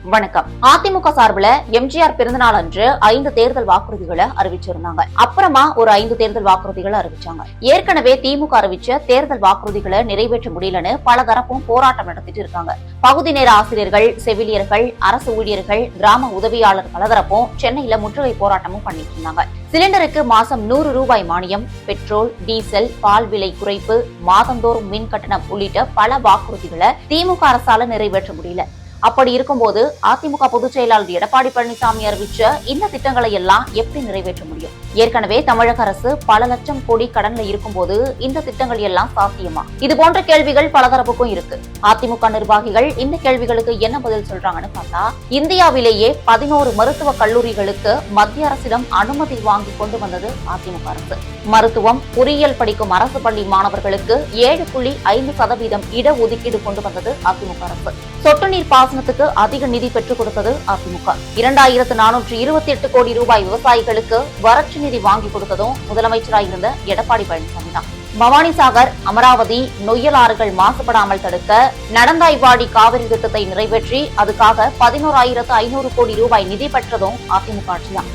வணக்கம். அதிமுக சார்பில் எம்ஜிஆர் பிறந்தநாள் அன்று 5 தேர்தல் வாக்குறுதிகளை அறிவிச்சிருந்தாங்க. அப்புறமா ஒரு 5 தேர்தல் வாக்குறுதிகளை அறிவிச்சாங்க. ஏற்கனவே திமுக அறிவிச்ச தேர்தல் வாக்குறுதிகளை நிறைவேற்ற முடியலன்னு பல தரப்பும் போராட்டம் நடத்திட்டு இருக்காங்க. பகுதி நேர ஆசிரியர்கள், செவிலியர்கள், அரசு ஊழியர்கள், கிராம உதவியாளர் பலதரப்பும் சென்னையில முற்றுகை போராட்டமும் பண்ணிட்டு இருந்தாங்க. சிலிண்டருக்கு மாசம் 100 ரூபாய் மானியம், பெட்ரோல், டீசல், பால் விலை குறைப்பு, மாதந்தோறும் மின் கட்டணம் உள்ளிட்ட பல வாக்குறுதிகளை திமுக அரசால நிறைவேற்ற முடியல. அப்படி இருக்கும்போது அதிமுக பொதுச் செயலாளர் எடப்பாடி பழனிசாமி அறிவிச்ச இந்த திட்டங்களை எல்லாம் எப்படி நிறைவேற்ற முடியும்? ஏற்கனவே தமிழக அரசு பல லட்சம் கோடி கடன்ல இருக்கும்போது இந்த திட்டங்கள் எல்லாம் சாத்தியமா? இது போன்ற கேள்விகள் பலதரப்புக்கும் இருக்கு. அதிமுக நிர்வாகிகள் இந்த கேள்விகளுக்கு என்ன பதில் சொல்றாங்கன்னு பார்த்தா, இந்தியாவிலேயே 11 மருத்துவ கல்லூரிகளுக்கு மத்திய அரசிடம் அனுமதி வாங்கி கொண்டு வந்தது அதிமுக அரசு. மருத்துவம், பொறியியல் படிக்கும் அரசு பள்ளி மாணவர்களுக்கு 7.5% இடஒதுக்கீடு கொண்டு வந்தது அதிமுக அரசு. சொட்டு நீர் பாசனத்துக்கு அதிக நிதி பெற்றுக் கொடுத்தது அதிமுக. 2428 கோடி ரூபாய் விவசாயிகளுக்கு வறட்சி நிதி வாங்கி கொடுத்ததும் முதலமைச்சராக இருந்த எடப்பாடி பழனிசாமி தான். பவானிசாகர், அமராவதி, நொய்யல் ஆறுகள் மாசுபடாமல் தடுக்க நடந்தாய்வாடி காவிரி திட்டத்தை நிறைவேற்றி அதுக்காக 11,500 கோடி ரூபாய் நிதி பெற்றதும் அதிமுக ஆட்சிதான்.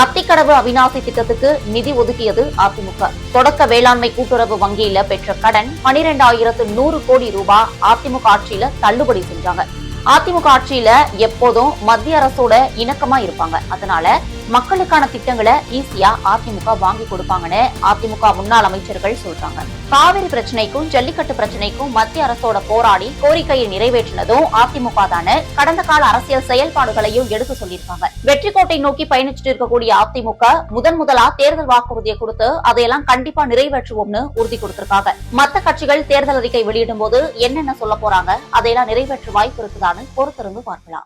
அத்திக்கடவு அவிநாசி திட்டத்துக்கு நிதி ஒதுக்கியது அதிமுக. தொடக்க வேளாண்மை கூட்டுறவு வங்கியில பெற்ற கடன் 12,100 கோடி ரூபாய் அதிமுக ஆட்சியில தள்ளுபடி செஞ்சாங்க. அதிமுக ஆட்சியில எப்போதும் மத்திய அரசோட இணக்கமா இருப்பாங்க. அதனால மக்களுக்கான திட்டங்களை ஈஸியா அதிமுக வாங்கி கொடுப்பாங்கன்னு அதிமுக முன்னாள் அமைச்சர்கள் சொல்றாங்க. காவிரி பிரச்சனைக்கும் ஜல்லிக்கட்டு பிரச்சனைக்கும் மத்திய அரசோட போராடி கோரிக்கையை நிறைவேற்றினதும் அதிமுக தானே கடந்த கால அரசியல் செயல்பாடுகளையும் எடுத்து சொல்லியிருக்காங்க. வெற்றி கோட்டை நோக்கி பயணிச்சுட்டு இருக்கக்கூடிய அதிமுக முதலா தேர்தல் வாக்குறுதியை கொடுத்து அதையெல்லாம் கண்டிப்பா நிறைவேற்றுவோம்னு உறுதி கொடுத்திருக்காங்க. மத்த கட்சிகள் தேர்தல் அறிக்கை வெளியிடும் போது என்னென்ன சொல்ல போறாங்க, அதையெல்லாம் நிறைவேற்ற வாய்ப்பு இருக்குதான்னு பொறுத்திருந்து பார்க்கலாம்.